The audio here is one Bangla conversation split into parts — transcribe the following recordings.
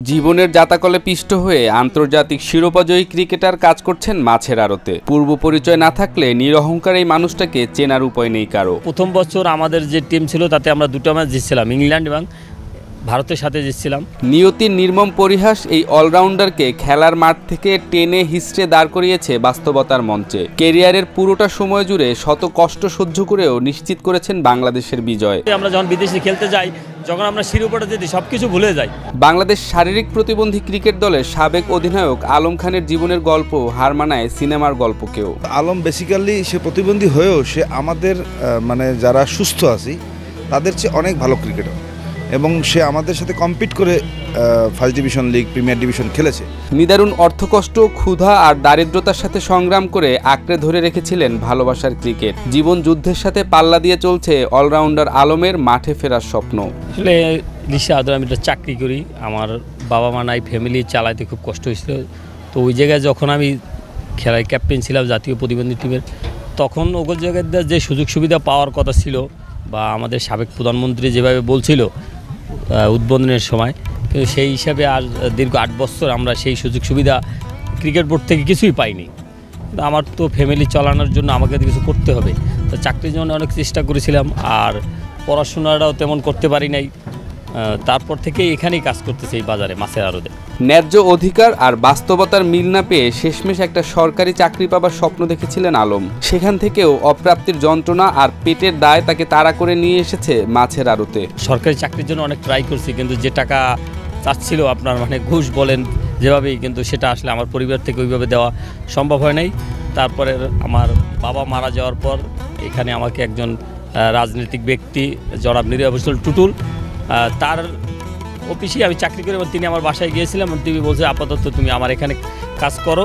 জীবনের জাতাকলে পিষ্ট হয়ে আন্তর্জাতিক শিরোপাজয়ী ক্রিকেটার কাজ করছেন মাছের আড়তে। পূর্ব পরিচয় না থাকলে নিরহংকার এই মানুষটাকে চেনার উপায় নেই কারো। প্রথম বছর আমাদের যে টিম ছিল তাতে আমরা দুটো ম্যাচ জিতছিলাম, ইংল্যান্ড এবং ভারতের সাথে জিতছিলাম। নিয়তির নির্মম পরিহাস এই অলরাউন্ডারকে খেলার মাঠ থেকে টেনে হিস্ট্রে দাঁড় করিয়েছে বাস্তবতার মঞ্চে। কেরিয়ারের পুরোটা সময় জুড়ে শত কষ্ট সহ্য করেও নিশ্চিত করেছেন বাংলাদেশের বিজয়। আমরা যখন বিদেশে খেলতে যাই, যখন আমরা শিরোপাটা জিতি, সবকিছু ভুলে যাই। বাংলাদেশ শারীরিক প্রতিবন্ধী ক্রিকেট দলের সাবেক অধিনায়ক আলম খানের জীবনের গল্প হার মানায় সিনেমার গল্পকেও। আলম বেসিক্যালি সে প্রতিবন্ধী হয়েও সে আমাদের যারা সুস্থ আছি তাদের চেয়ে অনেক ভালো ক্রিকেটার, এবং সে আমাদের সাথে কম্পিট করে first division league, premier division খেলেছে। নিদারুণ অর্থকষ্ট, ক্ষুধা আর দারিদ্রতার সাথে সংগ্রাম করে আঁকড়ে ধরে রেখেছিলেন ভালোবাসার ক্রিকেট। জীবন যুদ্ধের সাথে পাল্লা দিয়ে চলছে অলরাউন্ডার আলমের মাঠে ফেরার স্বপ্ন। আসলে লিসা আদর আমি একটা চাকরি করি, আমার বাবা মা নাই, ফ্যামিলি চালাইতে খুব কষ্ট হয়েছিল। তো ওই জায়গায় যখন আমি খেলায় ক্যাপ্টেন ছিলাম জাতীয় প্রতিবন্ধী টিমের, তখন ওগুলো জায়গায় যে সুযোগ সুবিধা পাওয়ার কথা ছিল বা আমাদের সাবেক প্রধানমন্ত্রী যেভাবে বলছিল উদ্বোধনের সময়, কিন্তু সেই হিসাবে আর দীর্ঘ 8 বছর আমরা সেই সুযোগ সুবিধা ক্রিকেট বোর্ড থেকে কিছুই পাইনি। কিন্তু আমার তো ফ্যামিলি চালানোর জন্য আমাকে কিছু করতে হবে, তো চাকরির জন্য অনেক চেষ্টা করেছিলাম, আর পড়াশোনাটাও তেমন করতে পারি নাই। তারপর থেকে এখানেই কাজ করতেছে এই বাজারে মাছের আড়তে। ন্যায্য অধিকার আর বাস্তবতার মিল না পেয়ে শেষমেশ একটা সরকারি চাকরি পাবার স্বপ্ন দেখেছিলেন আলম। সেখান থেকেও অপ্রাপ্তির যন্ত্রণা আর পেটের দায় তাকে তাড়া করে নিয়ে এসেছে মাছের আড়তে। সরকারি চাকরির জন্য অনেক ট্রাই করছি, কিন্তু যে টাকা চাচ্ছিল আপনার ঘুষ বলেন যেভাবেই, কিন্তু সেটা আসলে আমার পরিবার থেকে ওইভাবে দেওয়া সম্ভব হয় নাই। তারপরে আমার বাবা মারা যাওয়ার পর এখানে আমাকে একজন রাজনৈতিক ব্যক্তি জনাব মির্জা ফখরুল টুটুল, তার অফিসে আমি চাকরি করি এবং তিনি আমার বাসায় গিয়েছিলাম এবং তিনি বলছে আপাতত তুমি আমার এখানে কাজ করো,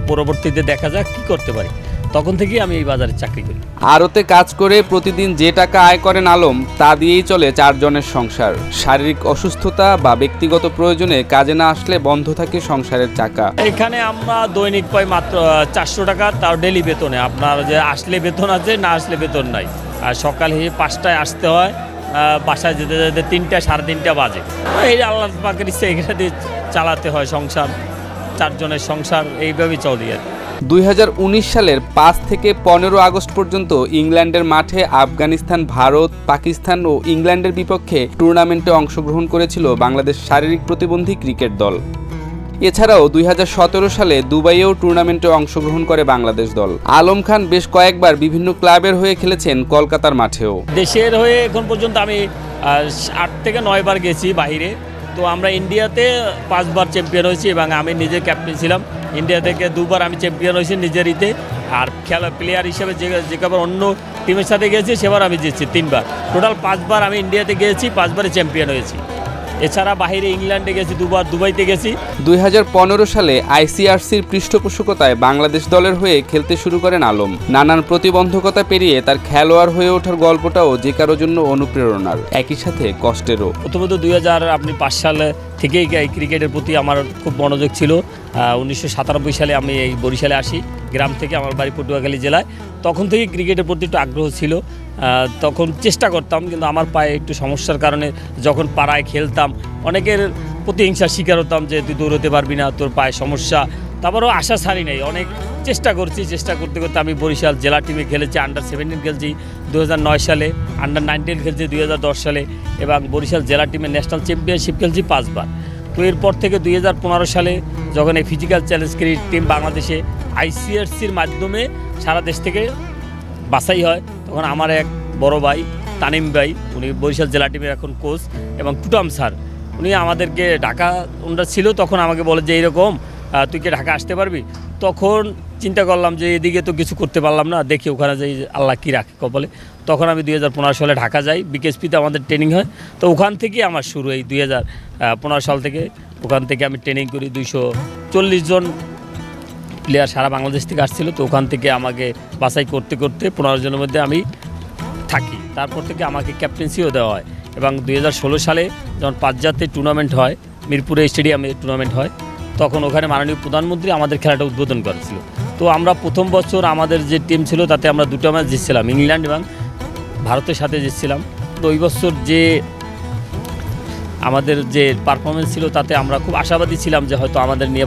পরবর্তীতে দেখা যাক কী করতে পারি। তখন থেকেই আমি এই বাজারে চাকরি করি। আড়তে কাজ করে প্রতিদিন যে টাকা আয় করেন আলম, তা দিয়েই চলে 4 জনের সংসার। শারীরিক অসুস্থতা বা ব্যক্তিগত প্রয়োজনে কাজে না আসলে বন্ধ থাকে সংসারের চাকা। এখানে আমরা দৈনিক পাই মাত্র 400 টাকা, তাও ডেলি বেতনে। আপনার যে আসলে বেতন আছে, না আসলে বেতন নাই। আর সকালে 5টায় আসতে হয়, বাসায় যেতে যেতে 3টা সাড়ে 3টা বাজে। এই আল্লাহ পাকের ইচ্ছে এখানে দিয়ে চালাতে হয় সংসার, 4 জনের সংসার এইভাবেই চলে। 2019 সালের 5 থেকে 15 আগস্ট পর্যন্ত ইংল্যান্ডের মাঠে আফগানিস্তান, ভারত, পাকিস্তান ও ইংল্যান্ডের বিপক্ষে টুর্নামেন্টে অংশগ্রহণ করেছিল বাংলাদেশ শারীরিক প্রতিবন্ধী ক্রিকেট দল। এছাড়াও 2017 সালে দুবাইয়েও টুর্নামেন্টে অংশগ্রহণ করে বাংলাদেশ দল। আলম খান বেশ কয়েকবার বিভিন্ন ক্লাবের হয়ে খেলেছেন কলকাতার মাঠেও। দেশের হয়ে এখন পর্যন্ত আমি 8 থেকে 9 বার গেছি বাইরে। তো আমরা ইন্ডিয়াতে 5 বার চ্যাম্পিয়ন হয়েছি এবং আমি নিজে ক্যাপ্টেন ছিলাম। ইন্ডিয়া থেকে 2 বার আমি চ্যাম্পিয়ন হয়েছি নিজের ইতে, আর খেলা প্লেয়ার হিসেবে যে কবার অন্য টিমের সাথে গিয়েছি সেবার আমি জিতছি 3 বার। টোটাল 5 বার আমি ইন্ডিয়াতে গিয়েছি, 5 বারে চ্যাম্পিয়ন হয়েছি। এছাড়া বাইরে ইংল্যান্ডে গেছি 2 বার, দুবাইতে গেছি। 2015 সালে আইসিআরসির পৃষ্ঠপোষকতায় বাংলাদেশ দলের হয়ে খেলতে শুরু করেন আলম। নানান প্রতিবন্ধকতা পেরিয়ে তার খেলোয়াড় হয়ে ওঠার গল্পটাও যে কারোর জন্য অনুপ্রেরণার, একই সাথে কষ্টেরও। প্রথমত 2005 সাল থেকেই ক্রিকেটের প্রতি আমার খুব মনোযোগ ছিল। 1997 সালে আমি এই বরিশালে আসি, গ্রাম থেকে, আমার বাড়ি পটুয়াখালী জেলায়। তখন থেকেই ক্রিকেটের প্রতি একটু আগ্রহ ছিল। তখন চেষ্টা করতাম, কিন্তু আমার পায়ে একটু সমস্যার কারণে যখন পাড়ায় খেলতাম অনেকের প্রতিহিংসার শিকার হতাম যে তুই দৌড়তে পারবি না, তোর পায়ে সমস্যা। তারপরেও আশা ছাড়ি নাই, অনেক চেষ্টা করছি। চেষ্টা করতে করতে আমি বরিশাল জেলা টিমে খেলেছি, আন্ডার 17 খেলছি 2009 সালে, আন্ডার 19 খেলছি 2010 সালে, এবং বরিশাল জেলা টিমে ন্যাশনাল চ্যাম্পিয়নশিপ খেলছি 5 বার। তো এরপর থেকে 2015 সালে যখন এই ফিজিক্যাল চ্যালেঞ্জ ক্রিকেট টিম বাংলাদেশে আইসিআরসির মাধ্যমে সারা দেশ থেকে বাছাই হয়, তখন আমার এক বড় ভাই তানিম ভাই, উনি বরিশাল জেলা টিমের এখন কোচ, এবং টুটাম স্যার, উনি আমাদেরকে ঢাকা ওনারা ছিল, তখন আমাকে বলে যে এইরকম তুই কি ঢাকা আসতে পারবি? তখন চিন্তা করলাম যে এদিকে তো কিছু করতে পারলাম না, দেখি ওখানে যাই আল্লাহ কী রাখে কপালে। তখন আমি 2015 সালে ঢাকা যাই, বিকেএসপিতে আমাদের ট্রেনিং হয়। তো ওখান থেকেই আমার শুরু, এই 2015 সাল থেকে ওখান থেকে আমি ট্রেনিং করি। 240 জন প্লেয়ার সারা বাংলাদেশ থেকে আসছিল। তো ওখান থেকে আমাকে বাছাই করতে করতে 15 জনের মধ্যে আমি থাকি। তারপর থেকে আমাকে ক্যাপ্টেন্সিও দেওয়া হয়, এবং 2016 সালে যখন 5 জাতীয় টুর্নামেন্ট হয়, মিরপুরে স্টেডিয়ামে টুর্নামেন্ট হয়, তখন ওখানে মাননীয় প্রধানমন্ত্রী আমাদের খেলাটা উদ্বোধন করেছিল। তো আমরা প্রথম বছর আমাদের যে টিম ছিল তাতে আমরা 2টো ম্যাচ জিতছিলাম, ইংল্যান্ড এবং ভারতের সাথে জিতছিলাম। তো ওই বছর যে আমাদের যে পারফরমেন্স ছিল তাতে আমরা খুব আশাবাদী ছিলাম যে হয়তো আমাদের নিয়ে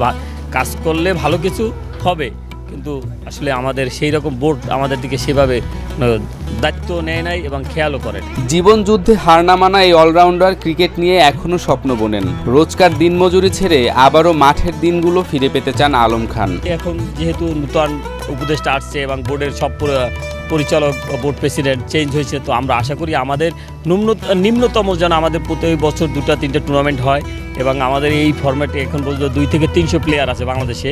কাজ করলে ভালো কিছু হবে, কিন্তু আসলে আমাদের সেই রকম বোর্ড আমাদের দিকে সেভাবে দায়িত্ব নেয় নাই এবং খেয়ালও করে। জীবন যুদ্ধে হার না মানা এই অলরাউন্ডার ক্রিকেট নিয়ে এখনও স্বপ্ন বোনেন। রোজকার দিনমজুরি ছেড়ে আবারও মাঠের দিনগুলো ফিরে পেতে চান আলম খান। এখন যেহেতু নূতন উপদেষ্টা আসছে এবং বোর্ডের সব পরিচালক বোর্ড প্রেসিডেন্ট চেঞ্জ হয়েছে, তো আমরা আশা করি আমাদের নিম্নতম যেন আমাদের প্রতি বছর 2-3টে টুর্নামেন্ট হয় এবং আমাদের এই ফরম্যাটে এখন পর্যন্ত 2 থেকে 300 প্লেয়ার আছে বাংলাদেশে,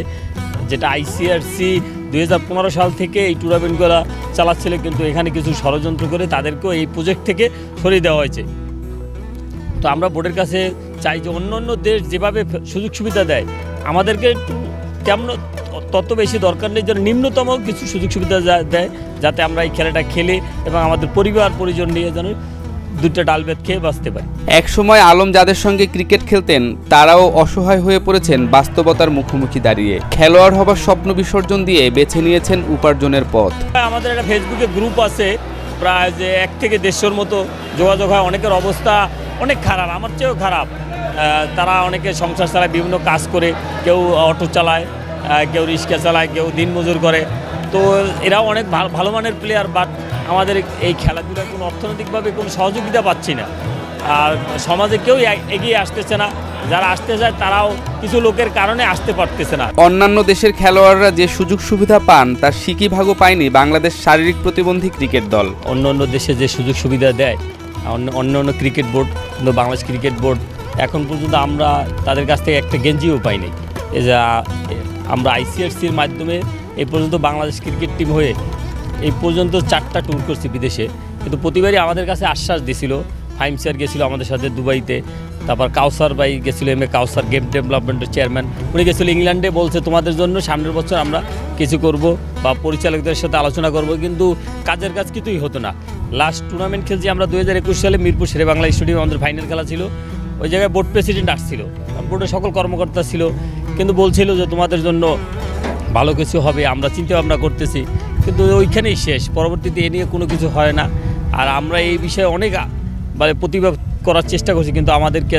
যেটা আইসিআরসি 2015 সাল থেকে এই টুর্নামেন্টগুলো চালাচ্ছিল, কিন্তু এখানে কিছু ষড়যন্ত্র করে তাদেরকেও এই প্রজেক্ট থেকে সরিয়ে দেওয়া হয়েছে। তো আমরা বোর্ডের কাছে চাই যে অন্য দেশ যেভাবে সুযোগ সুবিধা দেয় আমাদেরকে তেমন তত বেশি দরকার নেই, যেন নিম্নতম কিছু সুযোগ সুবিধা দেয়, যাতে আমরা এই খেলাটা খেলে এবং আমাদের পরিবার পরিজন নিয়ে যেন 2টা ডাল ভাত খেয়ে বাঁচতে পারি। একসময় আলম যাদের সঙ্গে ক্রিকেট খেলতেন তারাও অসহায় হয়ে পড়েছেন বাস্তবতার মুখোমুখি দাঁড়িয়ে। খেলোয়াড় হবার স্বপ্ন বিসর্জন দিয়ে বেছে নিয়েছেন উপার্জনের পথ। আমাদের একটা ফেসবুকে গ্রুপ আছে প্রায় যে 1 থেকে 150 মতো যোগাযোগ হয়। অনেকের অবস্থা অনেক খারাপ, আমার চেয়েও খারাপ। তারা অনেকে সংসার চালায়, বিভিন্ন কাজ করে, কেউ অটো চালায়, কেউ রিক্সা চালায়, কেউ দিনমজুর করে। তো এরাও অনেক ভালো মানের প্লেয়ার, বাট আমাদের এই খেলাধুলায় কোনো অর্থনৈতিকভাবে কোনো সহযোগিতা পাচ্ছি না, আর সমাজে কেউ এগিয়ে আসতেছে না। যারা আসতে চায় তারাও কিছু লোকের কারণে আসতে পারতেছে না। অন্যান্য দেশের খেলোয়াড়রা যে সুযোগ সুবিধা পান তার সিকিভাগও পায়নি বাংলাদেশ শারীরিক প্রতিবন্ধী ক্রিকেট দল। অন্য দেশে যে সুযোগ সুবিধা দেয় অন্য ক্রিকেট বোর্ড, কিন্তু বাংলাদেশ ক্রিকেট বোর্ড এখন পর্যন্ত আমরা তাদের কাছ থেকে একটা গেঞ্জিও পাইনি। এই যে আমরা আইসিআরসির মাধ্যমে এই পর্যন্ত বাংলাদেশ ক্রিকেট টিম হয়ে এই পর্যন্ত 4টা ট্যুর করছি বিদেশে, কিন্তু প্রতিবারই আমাদের কাছে আশ্বাস দিয়েছিল। ফাইম স্যার গেছিলো আমাদের সাথে দুবাইতে, তারপর কাউসার ভাই গেছিলো, কাউসার গেম ডেভেলপমেন্টের চেয়ারম্যান, উনি গেছিলো ইংল্যান্ডে, বলছে তোমাদের জন্য সামনের বছর আমরা কিছু করব বা পরিচালকদের সাথে আলোচনা করব, কিন্তু কাজের কাজ কিছুই হতো না। লাস্ট টুর্নামেন্ট খেলছি আমরা 2021 সালে মিরপুর শেরে বাংলা স্টেডিয়ামে, আমাদের ফাইনাল খেলা ছিল। ওই জায়গায় বোর্ড প্রেসিডেন্ট আসছিল, বোর্ডের সকল কর্মকর্তা ছিল, কিন্তু বলছিল যে তোমাদের জন্য ভালো কিছু হবে, আমরা চিন্তা ভাবনা করতেছি, কিন্তু ওইখানেই শেষ। পরবর্তীতে এ নিয়ে কোনো কিছু হয় না। আর আমরা এই বিষয়ে অনেক প্রতিবাদ করার চেষ্টা করছি, কিন্তু আমাদেরকে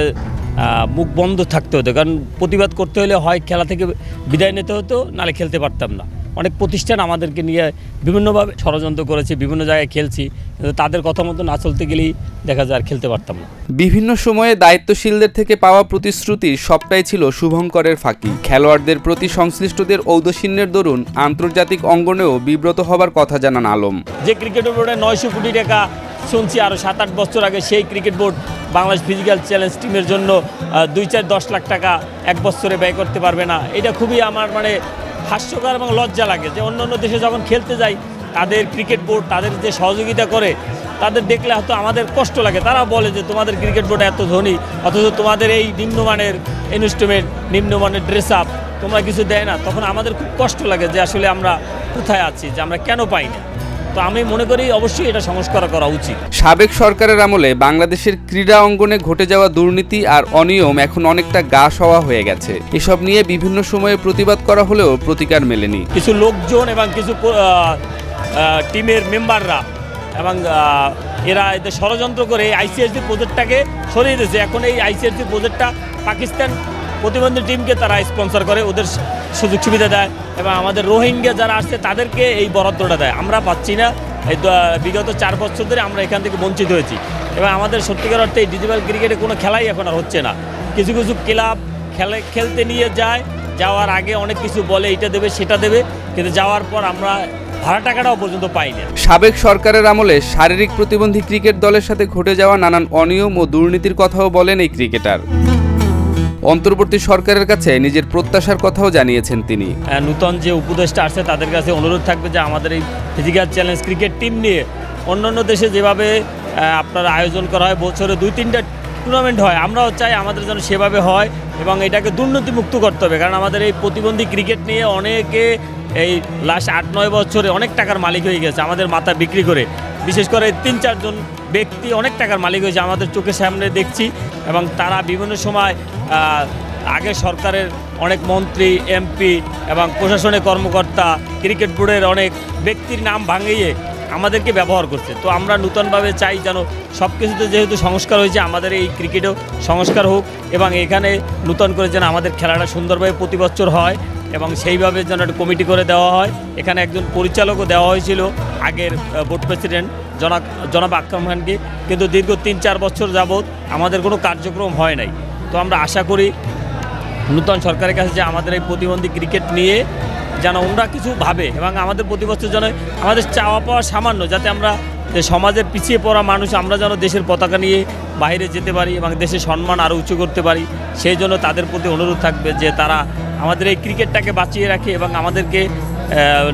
মুখ বন্ধ থাকতে হতো, কারণ প্রতিবাদ করতে হলে হয় খেলা থেকে বিদায় নিতে হতো, নাহলে খেলতে পারতাম না। অনেক প্রতিষ্ঠান আমাদেরকে নিয়ে বিভিন্নভাবে ষড়যন্ত্র করেছে, বিভিন্ন জায়গায় খেলছি, কিন্তু তাদের কথা মতো না চলতে গেলেই দেখা যায় আর খেলতে পারতাম না। বিভিন্ন সময়ে দায়িত্বশীলদের থেকে পাওয়া প্রতিশ্রুতি সবটাই ছিল শুভঙ্করের ফাঁকি। খেলোয়াড়দের প্রতি সংশ্লিষ্টদের ঔদাসীন্যের দরুন আন্তর্জাতিক অঙ্গনেও বিব্রত হবার কথা জানান আলম। যে ক্রিকেট বোর্ডে 900 কোটি টাকা শুনছি আরও 7-8 বছর আগে, সেই cricket board Bangladesh physical challenge টিমের জন্য 2-4-10 লাখ টাকা 1 বছরে ব্যয় করতে পারবে না। এটা খুবই আমার হাস্যকর এবং লজ্জা লাগে যে অন্য দেশে যখন খেলতে যাই তাদের ক্রিকেট বোর্ড তাদের যে সহযোগিতা করে, তাদের দেখলে হয়তো আমাদের কষ্ট লাগে। তারা বলে যে তোমাদের ক্রিকেট বোর্ড এত ধনী, অথচ তোমাদের এই নিম্নমানের ইনস্ট্রুমেন্ট, নিম্নমানের ড্রেস আপ তোমরা কিছু দেয় না। তখন আমাদের খুব কষ্ট লাগে যে আসলে আমরা কোথায় আছি, যে আমরা কেন পাই না। তো আমি মনে করি অবশ্যই এটা সংস্কার করা উচিত। সাবেক সরকারের আমলে বাংলাদেশের ক্রীড়া অঙ্গনে ঘটে যাওয়া দুর্নীতি আর অনিয়ম এখন অনেকটা গা সওয়া হয়ে গেছে। এসব নিয়ে বিভিন্ন সময়ে প্রতিবাদ করা হলেও প্রতিকার মেলেনি। কিছু লোকজন এবং কিছু টিমের মেম্বাররা এবং এরা এদের ষড়যন্ত্র করে আইসিআরসি প্রজেক্টটাকে সরিয়ে দিয়েছে। এখন এই আইসিআরসি প্রজেক্টটা পাকিস্তান প্রতিবন্ধী টিমকে তারা স্পন্সর করে, ওদের সুযোগ সুবিধা দেয় এবং আমাদের রোহিঙ্গা যারা আসছে তাদেরকে এই বরাদ্দটা দেয়। আমরা পাচ্ছি না। এই বিগত 4 বছর ধরে আমরা এখান থেকে বঞ্চিত হয়েছি এবং আমাদের সত্যিকার অর্থে এই ডিজিটাল ক্রিকেটে কোনো খেলাই এখন আর হচ্ছে না। কিছু কিছু ক্লাব খেলতে নিয়ে যায়, যাওয়ার আগে অনেক কিছু বলে এটা দেবে সেটা দেবে, কিন্তু যাওয়ার পর আমরা ভাড়া টাকাটাও পর্যন্ত পাই না। সাবেক সরকারের আমলে শারীরিক প্রতিবন্ধী ক্রিকেট দলের সাথে ঘটে যাওয়া নানান অনিয়ম ও দুর্নীতির কথাও বলেন এই ক্রিকেটার। অন্তর্বর্তী সরকারের কাছে নিজের প্রত্যাশার কথাও জানিয়েছেন তিনি। নূতন যে উপদেষ্টা আসছে তাদের কাছে অনুরোধ থাকবে যে আমাদের এই ফিজিক্যাল চ্যালেঞ্জ ক্রিকেট টিম নিয়ে অন্যান্য দেশে যেভাবে আপনার আয়োজন করা হয়, বছরে 2-3টা টুর্নামেন্ট হয়, আমরাও চাই আমাদের যেন সেভাবে হয় এবং এটাকে দুর্নীতিমুক্ত করতে হবে। কারণ আমাদের এই প্রতিবন্ধী ক্রিকেট নিয়ে অনেকে এই লাস্ট 8-9 বছরে অনেক টাকার মালিক হয়ে গেছে আমাদের মাথা বিক্রি করে। বিশেষ করে 3-4 জন ব্যক্তি অনেক টাকার মালিক হয়েছে, আমাদের চোখের সামনে দেখছি। এবং তারা বিভিন্ন সময় আগের সরকারের অনেক মন্ত্রী, এমপি এবং প্রশাসনিক কর্মকর্তা, ক্রিকেট বোর্ডের অনেক ব্যক্তির নাম ভাঙিয়ে আমাদেরকে ব্যবহার করছে। তো আমরা নূতনভাবে চাই যেন সব কিছুতে যেহেতু সংস্কার হয়েছে, আমাদের এই ক্রিকেটেও সংস্কার হোক এবং এখানে নূতন করে যেন আমাদের খেলাটা সুন্দরভাবে প্রতি বছর হয় এবং সেইভাবে যেন একটা কমিটি করে দেওয়া হয়। এখানে একজন পরিচালকও দেওয়া হয়েছিল আগের বোর্ড প্রেসিডেন্ট জনাব আকরাম খানকে, কিন্তু দীর্ঘ 3-4 বছর যাবৎ আমাদের কোনো কার্যক্রম হয় নাই। তো আমরা আশা করি নূতন সরকারের কাছে যে আমাদের এই প্রতিবন্ধী ক্রিকেট নিয়ে যেন ওরা কিছু ভাবে এবং আমাদের প্রতি বছর যেন আমাদের চাওয়া পাওয়া সামান্য, যাতে আমরা যে সমাজের পিছিয়ে পড়া মানুষ আমরা যেন দেশের পতাকা নিয়ে বাইরে যেতে পারি এবং দেশের সম্মান আরও উঁচু করতে পারি। সেই জন্য তাদের প্রতি অনুরোধ থাকবে যে তারা আমাদের এই ক্রিকেটটাকে বাঁচিয়ে রাখে এবং আমাদেরকে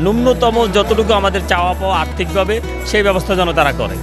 ন্যূনতম যতটুকু আমাদের চাওয়া পাওয়া আর্থিকভাবে সেই ব্যবস্থা যেন তারা করে।